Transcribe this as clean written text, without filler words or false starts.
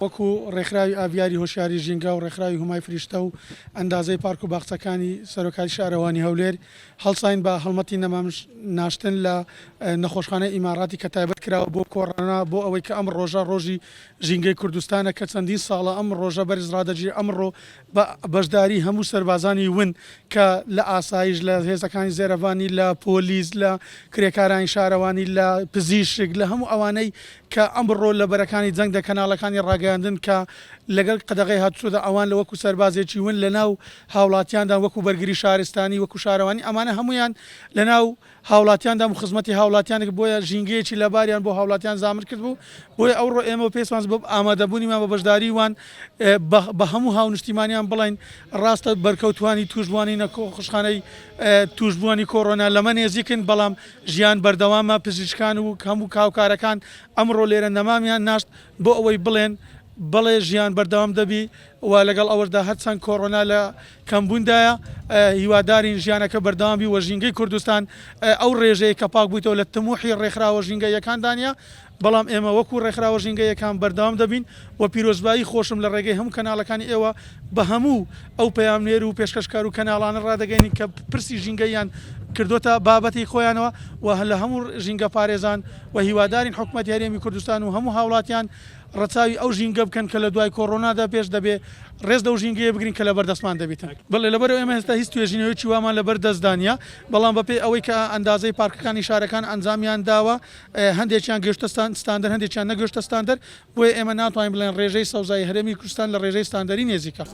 وەکو ڕێکخراوی ئاڤیاری هۆشیاری ژینگە و ڕێکخراوی هومای فریشتە و ئەندازەی پارک و باخچەکانی سەرۆکاری شارەوانی هەولێر هەڵساین بە هەڵمەتی ناشتن لە نەخۆشخانەی ئیماراتی کە تایبەت کراوە بۆ کۆڕۆنا بۆ ئەوەی کە ئەم ڕۆژە ڕۆژی ژینگەی کوردستانە کە چەندین ساڵە ئەم ڕۆژە بەرز ڕادەگیر ئەمڕۆ بەشداری هەموو سەربازانی ون کە لە ئاسایش لە هێزەکانی زێرەڤانی لە پۆلیس لە کرێکارانی شارەوانی لە پزیشک لە هەموو ئەوانەی کە ئەمڕۆ لە بەرەکانی جەنگ دە کەناڵەکانی ڕاگەاندن کە لەگەڵ قەدەغی هاتوودا ئەوان لە وەکو سەربازێکی ون لە ناو هاوڵاتیاندا وەکو بەرگری شارستانی وەکو شارەوانی ئەمانە هەمویان لە ناو هاوڵاتیاندا و خزمەتی هاوڵاتیانێک بۆیە ژینگەیەکی لەباریان بۆ هاوڵاتیان زامر کرد بوو بۆیە ئەوڕۆ ئێمە پێسمان بە ئامادەبوونیمان بە بەشداری وان بە هەموو هاونیشتیمانیان بڵین ڕاستە بەرکەوتوانی توشبوانی نەخۆشخانەی توشبوانی کۆڕۆنا لەمە نێزیکن بەڵام ژیان بەردەوامە پزیشکان و هەموو کاوکارەکان ئەمڕۆ لێرە نەمامیان ناشت بۆ ئەوەی بڵێن بەڵێ ژیان بەردەوام دەبی و لەگەڵ ئەوەشدا هەرچەند کۆڕۆنا لە کەمبووندایە هیوادارین ژیانەکە بەردەوامی وە ژینگەی کوردستان ئەو ڕێژەیە کە پاک بوویتەوە لە تموحی ڕێکخراوە ژینگەیەکاندانە بەڵام ئێمە وەکو ڕێکخراوە ژینگەیەکان بەردەوام دەبین و پیرۆزبایی خۆشم لە ڕێگەی هەموو کەناڵەکانی ئێوە بە هەموو ئەو پەیامنێر و پێشکەشکار و کەناڵانە ڕادەگەینی کە پرسی ژینگەیان کردوتە بابەتی خۆیانەوە و لە هەموو ژینگە پارێزان و هیوادارین حکوومەتی هەرێمی کوردستان و هەموو هاوڵاتیان ڕەچاوی ئەو ژینگە بکەن کە لە دوای کۆڕۆنادا پێش دەبێ ڕێز دە و ژینگەیە بگرین کە لە بەردەستمان دەبێتن بڵێ لەبەرەوە ئێمە هێستا هیچ توێژینەوەیکی وامان لەبەر دەستدانە بەڵام بەپێی ئەوەی کە ئەندازەی پارکەکانی شارەکان ئەنجامیان داوە هەندێکیان گەشتە ستاندەر هەندێکیان نەگەشتە ستاندەر بۆیە ئێمە ناتوانین بڵێن ڕێژەی سەوزایی هەرێمی کوردستان لە ڕێژەی ستاندەری نێزیکە.